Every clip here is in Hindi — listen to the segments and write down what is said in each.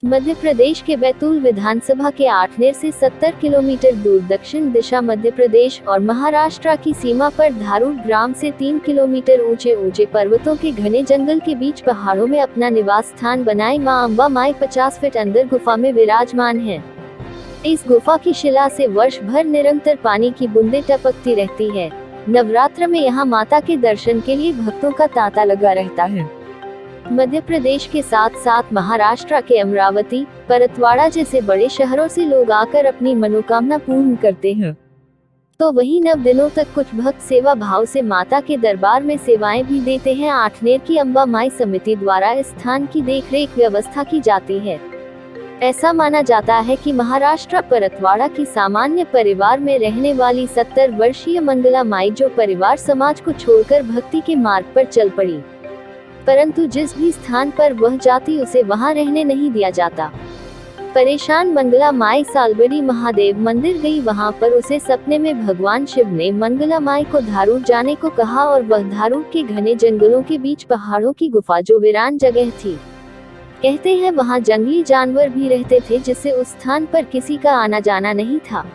मध्य प्रदेश के बैतूल विधानसभा के आठनेर से 70 किलोमीटर दूर दक्षिण दिशा मध्य प्रदेश और महाराष्ट्र की सीमा पर धारूर ग्राम से 3 किलोमीटर ऊंचे पर्वतों के घने जंगल के बीच पहाड़ों में अपना निवास स्थान बनाए मां अम्बा माई 50 फीट अंदर गुफा में विराजमान है। इस गुफा की शिला से वर्ष भर निरंतर पानी की बूंदें टपकती रहती है। नवरात्र में यहाँ माता के दर्शन के लिए भक्तों का तांता लगा रहता है। मध्य प्रदेश के साथ साथ महाराष्ट्र के अमरावती, परतवाड़ा जैसे बड़े शहरों से लोग आकर अपनी मनोकामना पूर्ण करते हैं। तो वहीं 9 दिनों तक कुछ भक्त सेवा भाव से माता के दरबार में सेवाएं भी देते हैं। आठनेर की अम्बा माई समिति द्वारा इस स्थान की देखरेख व्यवस्था की जाती है। ऐसा माना जाता है कि महाराष्ट्र परतवाड़ा की सामान्य परिवार में रहने वाली 70 वर्षीय मंगला माई जो परिवार समाज को छोड़कर भक्ति के मार्ग पर चल पड़ी, परंतु जिस भी स्थान पर वह जाती उसे वहां रहने नहीं दिया जाता। परेशान मंगला माई सालबड़ी महादेव मंदिर गई। वहां पर उसे सपने में भगवान शिव ने मंगला माई को धारूर जाने को कहा और वह धारूर के घने जंगलों के बीच पहाड़ों की गुफा जो वीरान जगह थी। कहते हैं वहां जंगली जानवर भी रहते थे जिससे उस स्थान पर किसी का आना जाना नहीं था,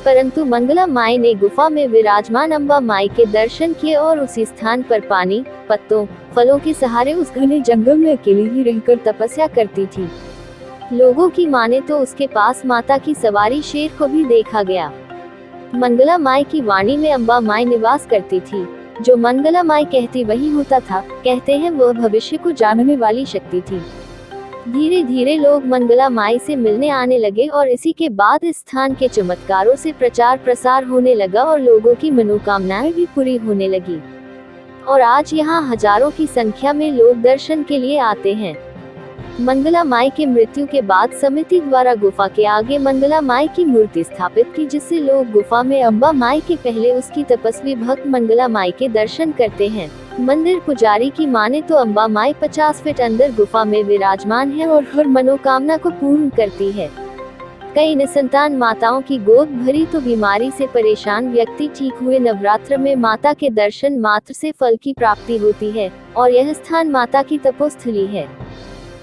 परंतु मंगला माई ने गुफा में विराजमान अम्बा माई के दर्शन किए और उसी स्थान पर पानी, पत्तों, फलों के सहारे उस घने जंगल में अकेली ही रहकर तपस्या करती थी। लोगों की माने तो उसके पास माता की सवारी शेर को भी देखा गया। मंगला माई की वाणी में अम्बा माई निवास करती थी। जो मंगला माई कहती वही होता था। कहते हैं वह भविष्य को जानने वाली शक्ति थी। धीरे धीरे लोग मंगला माई से मिलने आने लगे और इसी के बाद इस स्थान के चमत्कारों से प्रचार प्रसार होने लगा और लोगों की मनोकामनाएं भी पूरी होने लगी। और आज यहाँ हजारों की संख्या में लोग दर्शन के लिए आते हैं। मंगला माई के मृत्यु के बाद समिति द्वारा गुफा के आगे मंगला माई की मूर्ति स्थापित की, जिससे लोग गुफा में अम्बा माई के पहले उसकी तपस्वी भक्त मंगला माई के दर्शन करते हैं। मंदिर पुजारी की माने तो अम्बा माई 50 फीट अंदर गुफा में विराजमान है और हर मनोकामना को पूर्ण करती है। कई निसंतान माताओं की गोद भरी तो बीमारी से परेशान व्यक्ति ठीक हुए। नवरात्र में माता के दर्शन मात्र से फल की प्राप्ति होती है और यह स्थान माता की तपोस्थली है।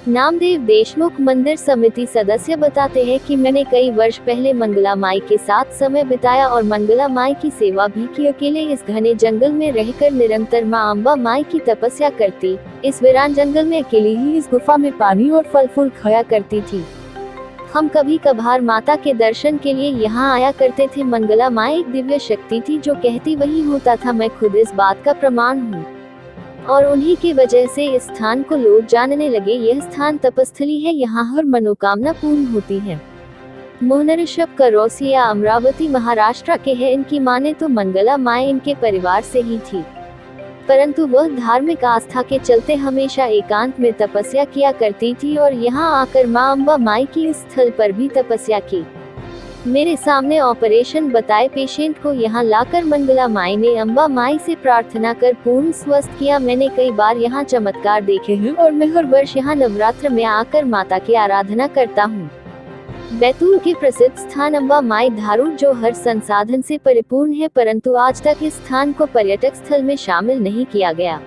नामदेव देशमुख मंदिर समिति सदस्य बताते हैं कि मैंने कई वर्ष पहले मंगला माई के साथ समय बिताया और मंगला माई की सेवा भी की। अकेले इस घने जंगल में रहकर निरंतर मां अम्बा माई की तपस्या करती। इस वीरान जंगल में अकेली ही इस गुफा में पानी और फल फूल खाया करती थी। हम कभी कभार माता के दर्शन के लिए यहाँ आया करते थे। मंगला माई एक दिव्य शक्ति थी, जो कहती वही होता था। मैं खुद इस बात का प्रमाण हूँ और उन्हीं की वजह से इस स्थान को लोग जानने लगे। यह स्थान तपस्थली है, यहाँ हर मनोकामना पूर्ण होती है। मोहन ऋषभ करौसिया अमरावती महाराष्ट्र के हैं। इनकी माने तो मंगला माई इनके परिवार से ही थी, परंतु वह धार्मिक आस्था के चलते हमेशा एकांत में तपस्या किया करती थी और यहाँ आकर मां अम्बा माई की इस स्थल पर भी तपस्या की। मेरे सामने ऑपरेशन बताए पेशेंट को यहाँ लाकर मंगला माई ने अम्बा माई से प्रार्थना कर पूर्ण स्वस्थ किया। मैंने कई बार यहाँ चमत्कार देखे हैं और मैं हर वर्ष यहाँ नवरात्र में आकर माता की आराधना करता हूँ। बैतूल के प्रसिद्ध स्थान अम्बा माई धारूर जो हर संसाधन से परिपूर्ण है, परंतु आज तक इस स्थान को पर्यटक स्थल में शामिल नहीं किया गया।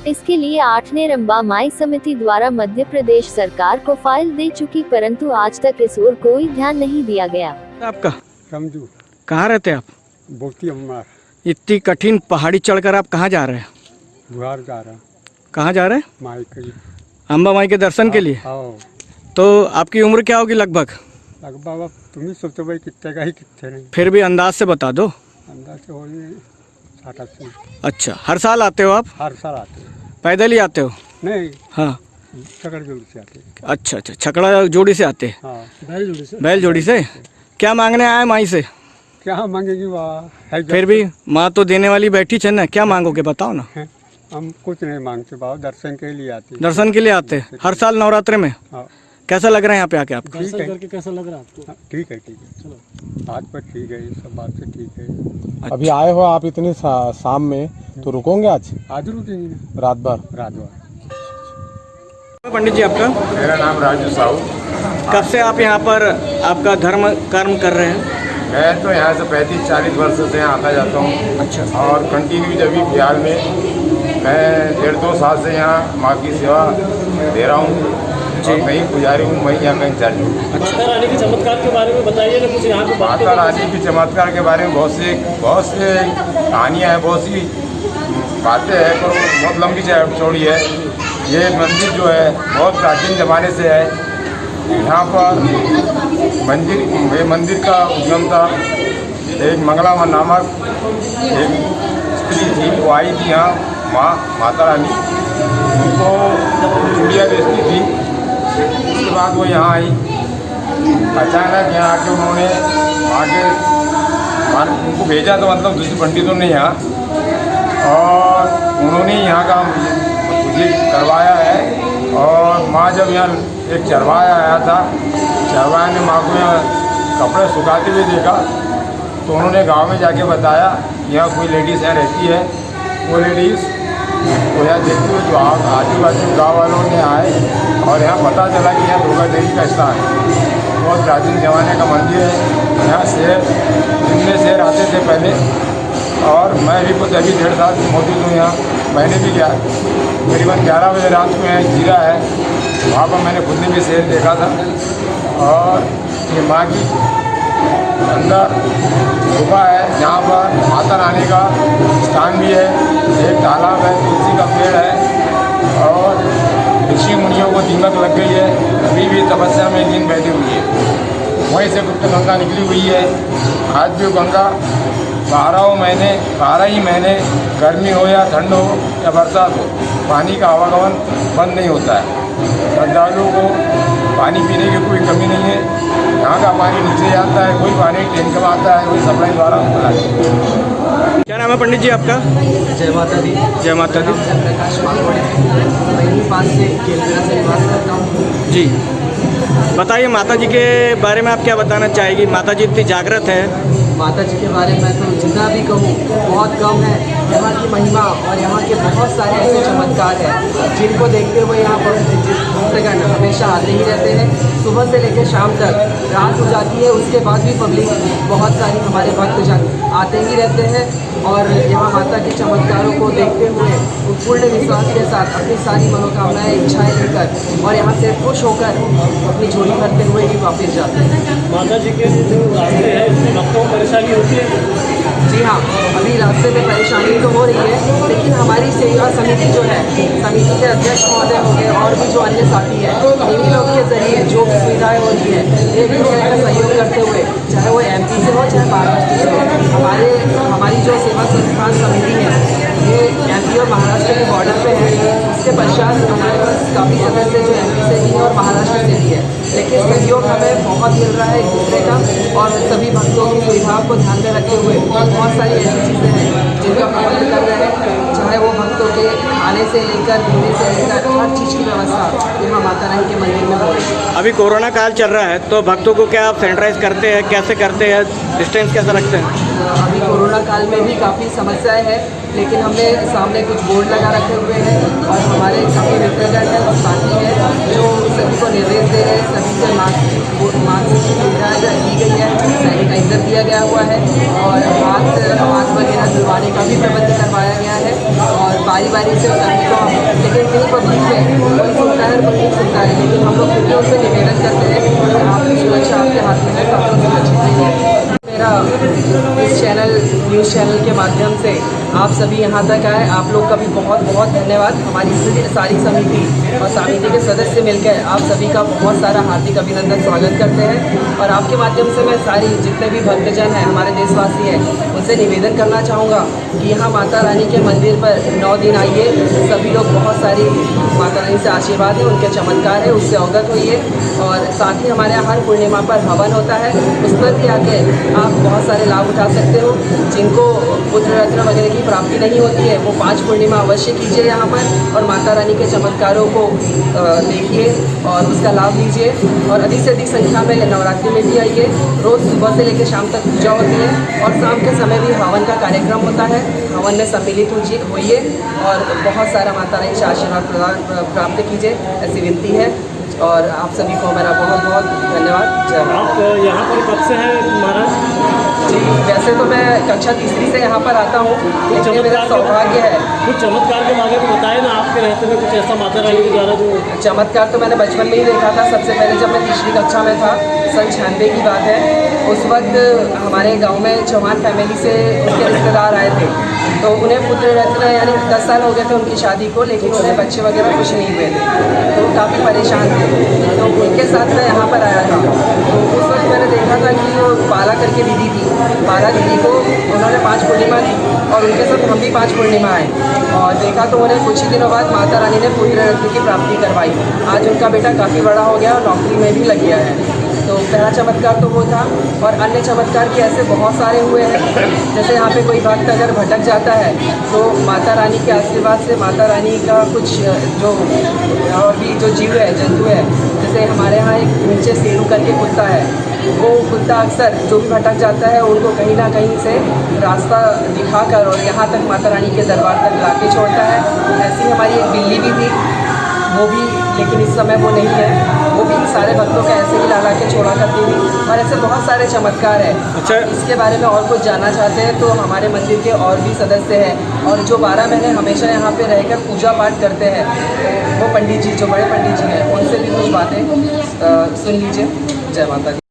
इसके लिए आठनेर अम्बा माई समिति द्वारा मध्य प्रदेश सरकार को फाइल दे चुकी, परंतु आज तक इस ओर कोई ध्यान नहीं दिया गया। आपका समझू कहाँ रहते हैं आप? बोती अम्मार। इतनी कठिन पहाड़ी चढ़कर आप कहाँ जा रहे हैं? बुहार जा रहा। कहाँ जा रहे हैं? माई के अम्बा माई के दर्शन के लिए। आओ। तो आपकी उम्र क्या होगी लगभग? लगभग तुम ही सोचो भाई कितने का ही कितने नहीं। फिर भी अंदाज से बता दो। अंदाज से हो 60-80। अच्छा, हर साल आते हो आप? हर साल आते हैं। पैदल ही आते हो? नहीं, हाँ, छकड़ जोड़ी से आते हैं। अच्छा, छकड़ा जोड़ी से आते हैं। हाँ, बैल जोड़ी से। बैल जोड़ी से क्या मांगने आए माई से? क्या मांगेगी वाह? फिर भी माँ तो देने वाली बैठी है ना, क्या मांगोगे बताओ ना। हम कुछ नहीं मांगते बाबा, दर्शन के लिए आते। दर्शन के लिए आते हर साल नवरात्रे में। हाँ। कैसा लग रहा है यहाँ पे आके आपको? ठीक है। कैसा लग रहा है आपको? ठीक है। चलो, बात पर ठीक है, सब बात से ठीक है। अच्छा। अभी आए हो आप इतनी शाम में, तो रुकोगे आज? आज रुकेंगे ना, रात भर। पंडित जी आपका? मेरा नाम राजू साहू। कब से आप यहाँ पर आपका धर्म कर्म कर रहे हैं? मैं तो यहाँ से 35-40 वर्षों से यहाँ आता जाता हूँ। अच्छा। और कंटिन्यू जब भी फिलहाल में मैं 1.5-2 साल से यहाँ माँ की सेवा दे रहा हूँ। और कहीं पुजारी हूँ, वहीं यहाँ कहीं चर्च हूँ। माता रानी के चमत्कार के बारे में बताइए ना कुछ यहाँ पे। माता रानी के चमत्कार के बारे में बहुत से कहानियाँ हैं, बहुत सी बातें हैं, पर वो बहुत लंबी चौड़ी है। ये मंदिर जो है बहुत प्राचीन ज़माने से है। यहाँ पर मंदिर का उद्गम था। एक मंगलामा नामक एक स्त्री थी, वो आई थी यहाँ, माता रानी, उनको चूड़िया बेचती थी। उसके बाद वो यहाँ आई। अचानक यहाँ आके उन्होंने उनको भेजा, तो मतलब दूसरी पंडितों ने यहाँ, और उन्होंने यहाँ का मुझे करवाया है। और माँ जब यहाँ एक चरवाया आया था, चरवाया ने माँ को यहाँ कपड़े सुखाते हुए देखा, तो उन्होंने गांव में जाके बताया यहाँ कोई लेडीज़ यहाँ रहती है। वो लेडीज़ तो यहाँ देखते हुए जो आजू बाजू गाँव वालों ने आए, और यहाँ पता चला कि यहाँ दुर्गा देवी का स्थान है। बहुत प्राचीन ज़माने का मंदिर है। यहाँ शेर, दिन में शेर आते थे पहले, और मैं भी कुछ अभी 1.5 साल से मौजूद हूँ यहाँ। मैंने भी गया, करीबन 11 बजे रात को यहाँ जीरा है, वहाँ पर मैंने खुद ने भी शेर देखा था। और ये माँ की अंदर गुफा है, जहाँ पर माता रानी का स्थान भी है। एक तालाब है, तुलसी का पेड़ है, और ऋषि मुनियों को दीमक लग गई है, अभी भी तपस्या में लीन बैठी हुई है। वहीं से गुप्त गंगा निकली हुई है। आज भी गंगा 12 ही महीने गर्मी हो या ठंड हो या बरसात हो, पानी का आवागमन बंद नहीं होता है। श्रद्धालुओं को पानी पीने की कोई कमी नहीं है। यहाँ का पानी नीचे जाता है, कोई पानी टैंक में आता है, कोई सप्लाई द्वारा होता है। क्या नाम है पंडित जी आपका? जय माता दी। जय माता दी। प्रकाश मालवाड़ी, मैं यहीं पास से केलवेरा से निवास करता हूँ। जी, बताइए माता जी के बारे में आप क्या बताना चाहेगी? माता जी इतनी जागृत है। माता जी के बारे में तो जितना भी कहूँ बहुत कम है। यहाँ की महिमा और यहाँ के बहुत सारे ऐसे चमत्कार हैं जिनको देखते हुए यहाँ पर भक्तगण हमेशा आते ही रहते हैं। सुबह से लेकर शाम तक, रात हो जाती है उसके बाद भी पब्लिक बहुत सारी हमारे भक्तजन आते ही रहते हैं। और यहाँ माता के चमत्कारों को देखते हुए पूर्ण विश्वास के साथ अपनी सारी मनोकामनाएं, इच्छाएं लेकर और यहाँ से खुश होकर अपनी झोली भरते हुए ही वापस जाते हैं। माता जी के जो रास्ते हैं उसमें भक्तों को परेशानी होती है? जी हाँ, अभी रास्ते में परेशानी तो हो रही है, लेकिन हमारी सेवा समिति जो है, समिति के अध्यक्ष महोदय हो गए और भी जो अन्य साथी हैं, इन्हीं लोग के जरिए जो भी सुविधाएँ हो रही है, एक दूसरे का सहयोग करते हुए, चाहे वो MP से हो चाहे महाराष्ट्र से हो। हमारी जो सेवा संस्थान समिति है ये MP और महाराष्ट्र के बॉर्डर पे है। इसके पश्चात हमारे पास काफ़ी सदस्य जो MP से भी है और महाराष्ट्र से भी है, लेकिन सहयोग हमें बहुत मिल रहा है एक दूसरे का। और सभी भक्तों की सुविधाओं को ध्यान में रखते हुए बहुत सारी ऐसी चीज़ें हैं जिनका प्रबंध कर रहे हैं, चाहे वो भक्तों के खाने से लेकर पीने से लेकर हर चीज़ की व्यवस्था यहाँ माता रानी के मंदिर में हो रही है। अभी कोरोना काल चल रहा है, तो भक्तों को क्या आप सैनिटाइज करते हैं? कैसे करते हैं? डिस्टेंस कैसा रखते हैं? अभी कोरोना काल में भी काफ़ी समस्याएं हैं, लेकिन हमने सामने कुछ बोर्ड लगा रखे हुए हैं और हमारे सभी मित्रगण हैं और साथी हैं जो सभी को निर्देश दे रहे हैं। सभी से मास्क की सुविधा दी गई है, सैनिटाइजर दिया गया हुआ है और हाथ वगैरह धुलवाने का भी प्रबंध करवाया गया है। और बारी बारी से सभी को, लेकिन कहीं पब्लिक में कोई सुनता है कोई नहीं सुनता है, लेकिन हम लोग फिर उनसे निवेदन करते हैं कि आपकी सुरक्षा आपके हाथ में है, तो आप लोग सुरक्षित रहिए। मेरा इस न्यूज़ चैनल के माध्यम से आप सभी यहाँ तक आए, आप लोग का भी बहुत बहुत धन्यवाद। हमारी सारी समिति और समिति के सदस्य मिलकर आप सभी का बहुत सारा हार्दिक अभिनंदन स्वागत करते हैं। और आपके माध्यम से मैं सारी जितने भी भक्तजन हैं, हमारे देशवासी हैं, उनसे निवेदन करना चाहूँगा कि यहाँ माता रानी के मंदिर पर 9 दिन आइए। सभी लोग बहुत सारी माता रानी से आशीर्वाद है, उनके चमत्कार है, उससे अवगत होइए। और साथ ही हमारे यहाँ हर पूर्णिमा पर हवन होता है, उस पर भी आके आप बहुत सारे लाभ उठा सकते हो। जिनको पुत्र रत्न वगैरह की प्राप्ति नहीं होती है वो 5 पूर्णिमा अवश्य कीजिए यहाँ पर और माता रानी के चमत्कारों को देखिए और उसका लाभ लीजिए। और अधिक से अधिक संख्या में नवरात्रि में भी आइए। रोज़ सुबह से लेकर शाम तक पूजा होती है और शाम के समय भी हवन का कार्यक्रम होता है। हवन में सम्मिलित होइए और बहुत सारा माता रानी से आशीर्वाद प्राप्त कीजिए, ऐसी विनती है। और आप सभी को मेरा बहुत बहुत धन्यवाद। जय माता। आप यहाँ पर कब से हैं महाराज? जी वैसे तो मैं कक्षा तीसरी से यहाँ पर आता हूँ, इसलिए मेरा सौभाग्य है। कुछ चमत्कार के बारे में बताए ना, आपके रहते में कुछ ऐसा माता रानी के द्वारा जो चमत्कार तो मैंने बचपन में ही देखा था। सबसे पहले जब मैं तीसरी कक्षा में था, सन 96 की बात है, उस वक्त हमारे गांव में चौहान फैमिली से उनके रिश्तेदार आए थे, तो उन्हें पुत्र रत्न यानी 10 साल हो गए थे उनकी शादी को, लेकिन उन्हें बच्चे वगैरह कुछ नहीं हुए थे, तो वो काफ़ी परेशान थे। तो उनके साथ मैं यहाँ पर आया था, तो उस वक्त मैंने देखा था कि वो बाला करके दीदी थी, बाला दीदी को उन्होंने 5 पूर्णिमा दी और उनके साथ हम भी 5 पूर्णिमा आए, और देखा तो उन्हें कुछ ही दिनों बाद माता रानी ने पुत्र रत्न की प्राप्ति करवाई। आज उनका बेटा काफ़ी बड़ा हो गया और नौकरी में भी लग गया है। तो पहला चमत्कार तो वो था, और अन्य चमत्कार के ऐसे बहुत सारे हुए हैं। जैसे यहाँ पे कोई भक्त अगर भटक जाता है तो माता रानी के आशीर्वाद से माता रानी का कुछ जो और भी जो जीव है, जंतु है, जैसे हमारे यहाँ एक नीचे सेरू करके कुत्ता है, वो कुत्ता अक्सर जो भी भटक जाता है उनको कहीं ना कहीं से रास्ता दिखाकर और यहाँ तक माता रानी के दरबार तक ला के छोड़ता है। ऐसी हमारी एक बिल्ली भी थी, वो भी, लेकिन इस समय वो नहीं है, वो भी सारे भक्तों का ऐसे ही ला के छोड़ा करती थी। और ऐसे बहुत सारे चमत्कार हैं। अच्छा। इसके बारे में और कुछ जानना चाहते हैं तो हमारे मंदिर के और भी सदस्य हैं, और जो 12 महीने हमेशा यहाँ पे रहकर पूजा पाठ करते हैं, वो पंडित जी, जो बड़े पंडित जी हैं, उनसे भी कुछ बातें सुन लीजिए। जय माता दी।